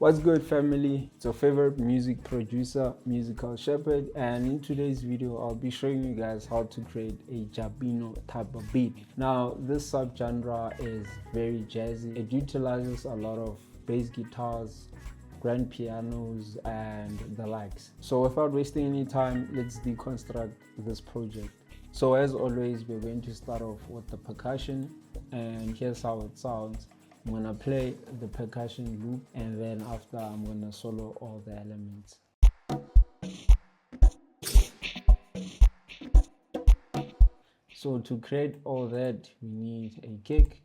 What's good, family? It's your favorite music producer, Musical Shepherd, and in today's video I'll be showing you guys how to create a Jappino type of beat. Now this subgenre is very jazzy. It utilizes a lot of bass guitars, grand pianos, and the likes. So without wasting any time, let's deconstruct this project. So as always, we're going to start off with the percussion, and here's how it sounds. I'm gonna play the percussion loop, and then after I'm gonna solo all the elements. So to create all that, we need a kick.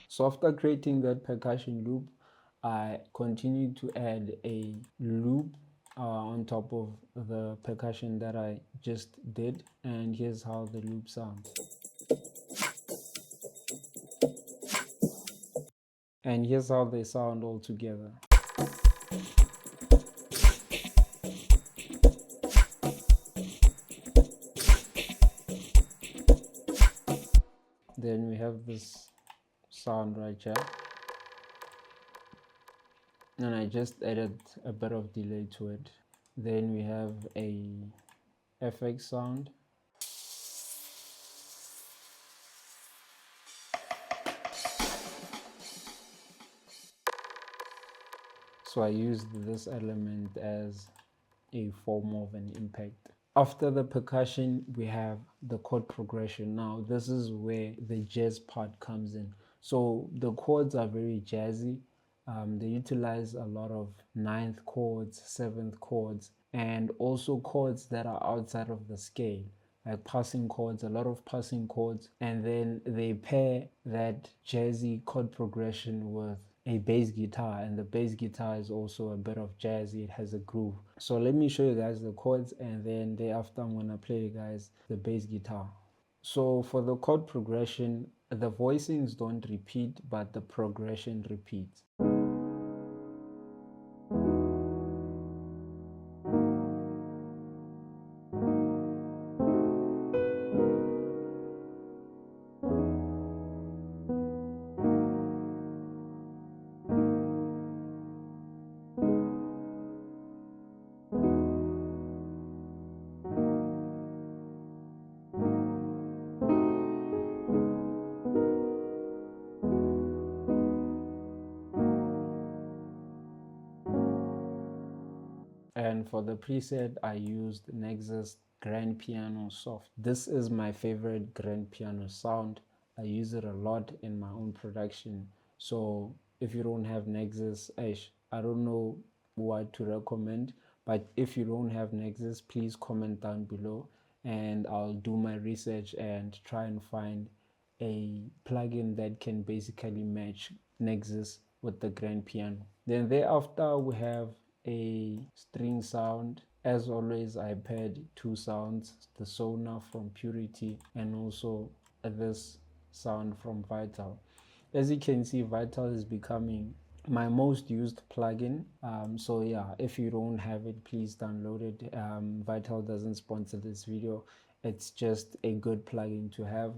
So after creating that percussion loop, I continue to add a loop on top of the percussion that I just did, and here's how the loop sounds. And here's how they sound all together. Then we have this sound right here, and I just added a bit of delay to it. Then we have a FX sound. So I used this element as a form of an impact. After the percussion, we have the chord progression. Now this is where the jazz part comes in. So the chords are very jazzy. They utilize a lot of ninth chords, seventh chords, and also chords that are outside of the scale, like passing chords, a lot of passing chords, and then they pair that jazzy chord progression with a bass guitar, and the bass guitar is also a bit of jazzy. It has a groove. So let me show you guys the chords, and then thereafter I'm gonna play you guys the bass guitar. So for the chord progression, the voicings don't repeat, but the progression repeats. And for the preset, I used Nexus Grand Piano Soft. This is my favorite grand piano sound. I use it a lot in my own production. So if you don't have Nexus, I don't know what to recommend, but if you don't have Nexus, please comment down below and I'll do my research and try and find a plugin that can basically match Nexus with the grand piano. Then thereafter we have a string sound. As always, I paired two sounds, the Sonar from Purity and also this sound from Vital. As you can see, Vital is becoming my most used plugin. So yeah, if you don't have it, please download it. Vital doesn't sponsor this video. It's just a good plugin to have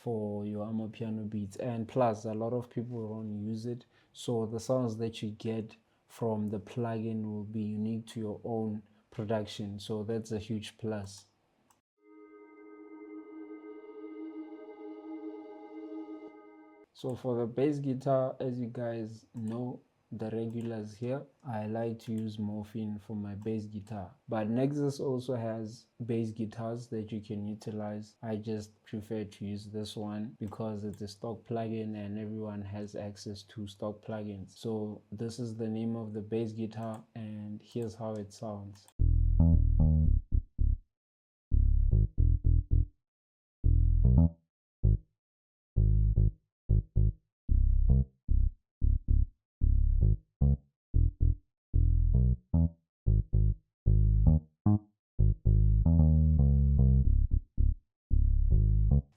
for your Amapiano beats, and plus a lot of people don't use it, so the sounds that you get from the plugin will be unique to your own production, so that's a huge plus. So for the bass guitar, as you guys know, the regulars here, I like to use Morphine for my bass guitar, but Nexus also has bass guitars that you can utilize. I just prefer to use this one because it's a stock plugin and everyone has access to stock plugins. So this is the name of the bass guitar, and here's how it sounds.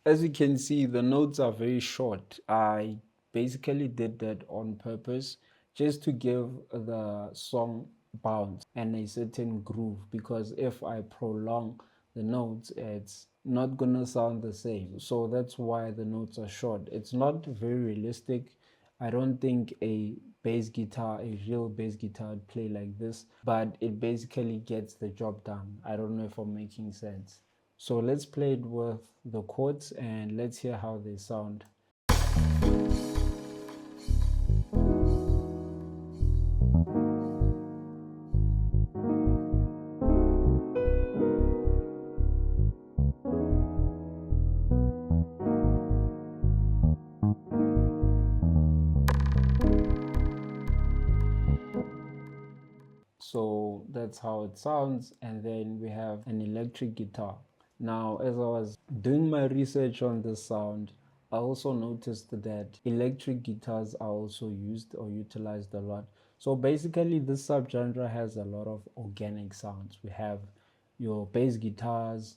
As you can see, the notes are very short. I basically did that on purpose just to give the song bounce and a certain groove, because if I prolong the notes, it's not gonna sound the same. So that's why the notes are short. It's not very realistic. I don't think a bass guitar, a real bass guitar, would play like this, but it basically gets the job done. I don't know if I'm making sense. So let's play it with the chords and let's hear how they sound. So that's how it sounds. And then we have an electric guitar. Now, as I was doing my research on this sound, I also noticed that electric guitars are also used or utilized a lot. So basically, this subgenre has a lot of organic sounds. We have your bass guitars,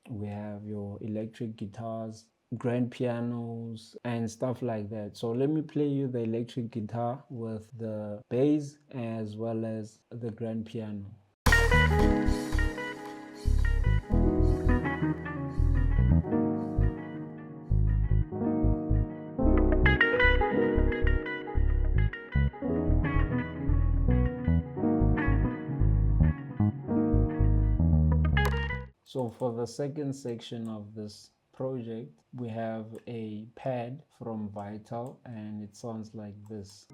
we have your electric guitars, grand pianos, and stuff like that. So let me play you the electric guitar with the bass as well as the grand piano. So for the second section of this project, we have a pad from Vital and it sounds like this.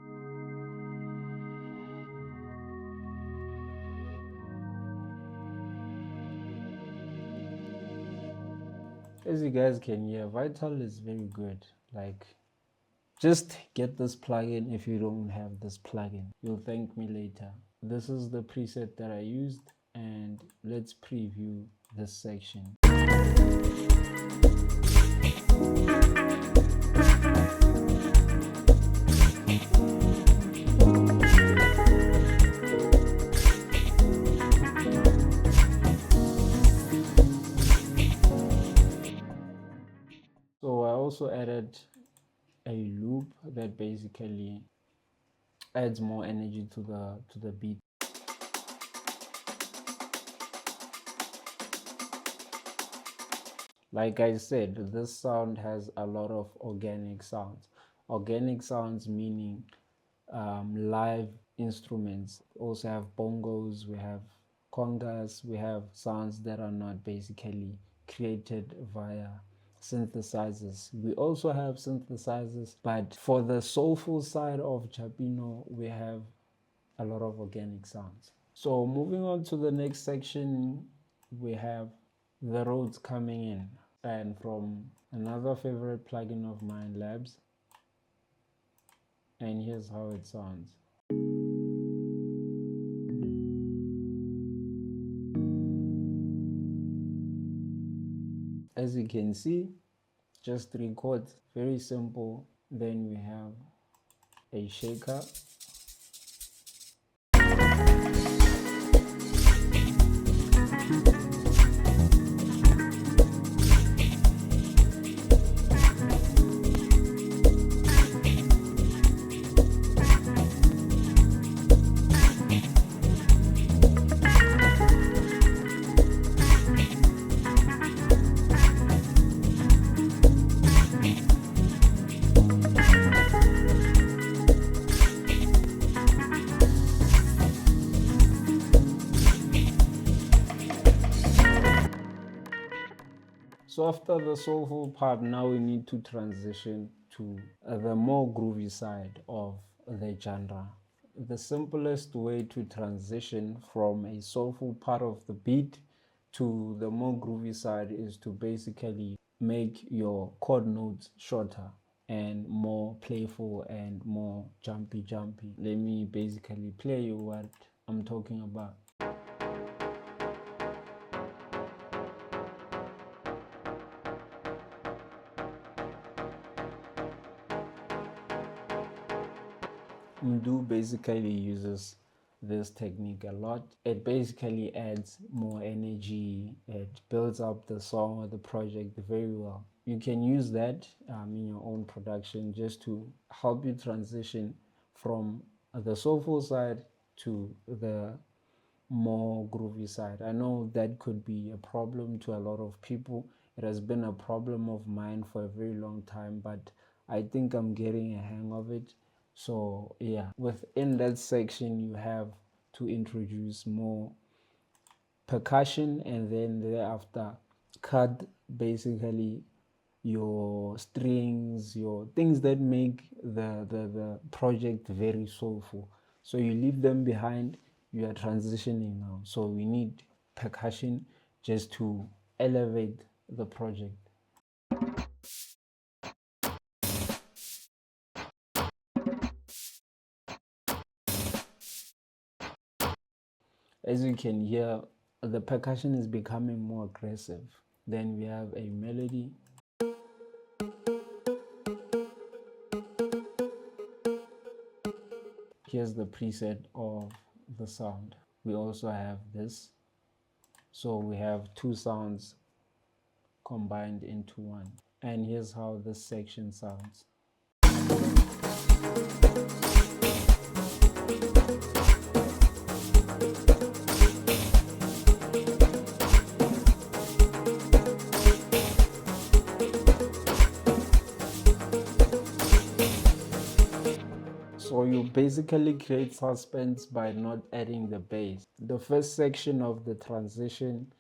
As you guys can hear, Vital is very good. Like, just get this plugin if you don't have this plugin. You'll thank me later. This is the preset that I used, and let's preview this section. So I also added a loop that basically adds more energy to the beat. Like I said, this sound has a lot of organic sounds. Organic sounds meaning live instruments. Also have bongos, we have congas, we have sounds that are not basically created via synthesizers. We also have synthesizers, but for the soulful side of Jappino, we have a lot of organic sounds. So moving on to the next section, we have the Rhodes coming in, and from another favorite plugin of mine, Labs, and here's how it sounds. As you can see, just 3 chords, very simple. Then we have a shaker. So after the soulful part, now we need to transition to the more groovy side of the genre. The simplest way to transition from a soulful part of the beat to the more groovy side is to basically make your chord notes shorter and more playful and more jumpy. Let me basically play you what I'm talking about. Mdu basically uses this technique a lot. It basically adds more energy, it builds up the song or the project very well. you can use that in your own production just to help you transition from the soulful side to the more groovy side. I know that could be a problem to a lot of people. It has been a problem of mine for a very long time, but I think I'm getting a hang of it. So yeah, within that section you have to introduce more percussion, and then thereafter cut basically your strings, your things that make the project very soulful. So you leave them behind, you are transitioning now. So we need percussion just to elevate the project. As you can hear, the percussion is becoming more aggressive. Then we have a melody. Here's the preset of the sound. We also have this. So we have two sounds combined into one. And here's how this section sounds. So you basically create suspense by not adding the bass. The first section of the transition,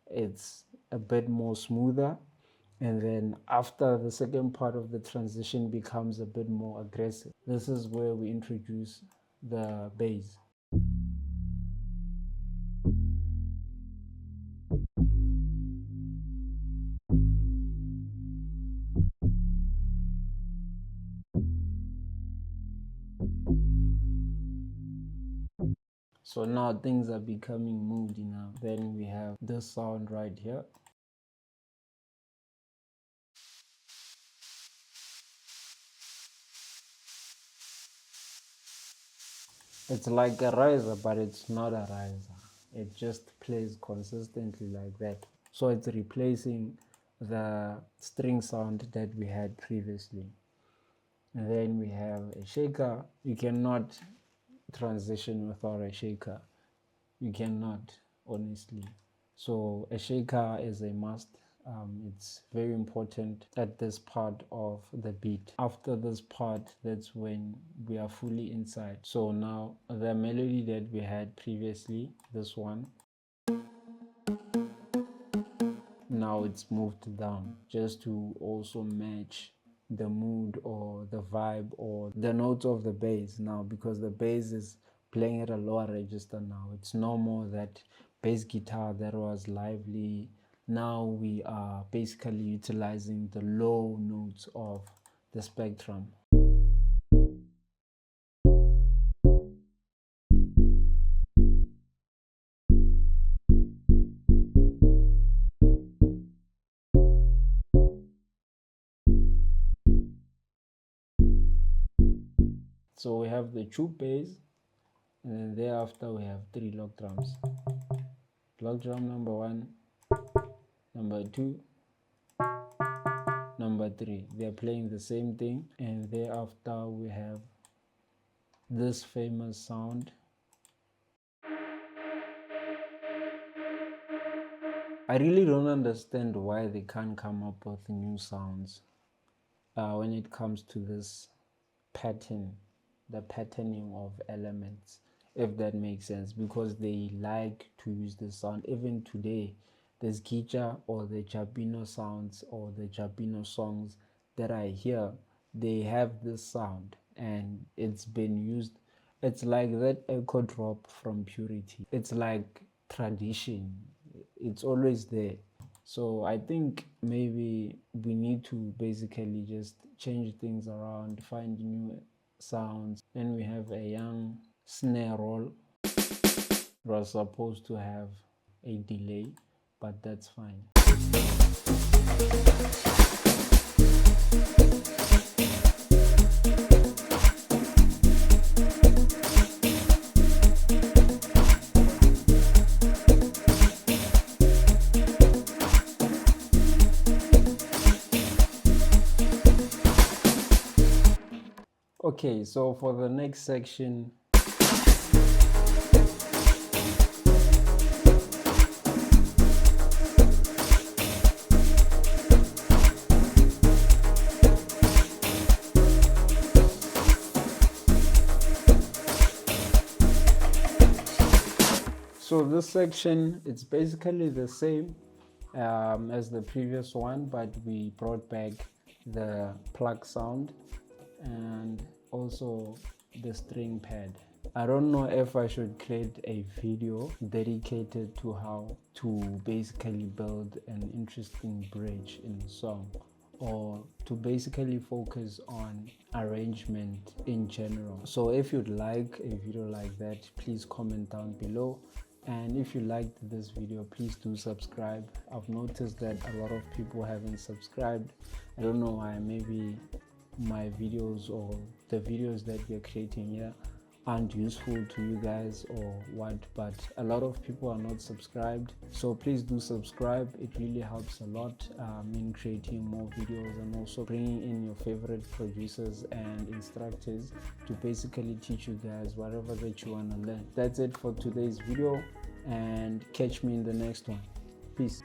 it's a bit more smoother, and then after the second part of the transition becomes a bit more aggressive. This is where we introduce the bass. So now things are becoming moody now. Then we have this sound right here. It's like a riser, but it's not a riser. It just plays consistently like that. So it's replacing the string sound that we had previously. And then we have a shaker. You cannot transition without a shaker. You cannot, honestly. So a shaker is a must. It's very important at this part of the beat. After this part, that's when we are fully inside. So now the melody that we had previously, this one, now it's moved down just to also match the mood or the vibe or the notes of the bass now, because the bass is playing at a lower register now. It's no more that bass guitar that was lively. Now we are basically utilizing the low notes of the spectrum. So we have the tube bass, and then thereafter we have 3 lock drums. Lock drum number 1, number 2, number 3. They're playing the same thing, and thereafter we have this famous sound. I really don't understand why they can't come up with new sounds when it comes to this pattern, the patterning of elements, if that makes sense, because they like to use the sound. Even today, this Djy or the Jappino sounds or the Jappino songs that I hear, they have this sound and it's been used. It's like that echo drop from Purity. It's like tradition. It's always there. So I think maybe we need to basically just change things around, find new sounds. Then we have a young snare roll. It was supposed to have a delay, but that's fine. Okay, so for the next section, so this section, it's basically the same as the previous one, but we brought back the plug sound and also the string pad. I don't know if I should create a video dedicated to how to basically build an interesting bridge in a song, or to basically focus on arrangement in general. So if you'd like a video like that, please comment down below. And if you liked this video, please do subscribe. I've noticed that a lot of people haven't subscribed. I don't know why. Maybe my videos or the videos that we're creating here aren't useful to you guys or what, but a lot of people are not subscribed. So please do subscribe. It really helps a lot in creating more videos, and also bringing in your favorite producers and instructors to basically teach you guys whatever that you want to learn. That's it for today's video, and catch me in the next one. Peace.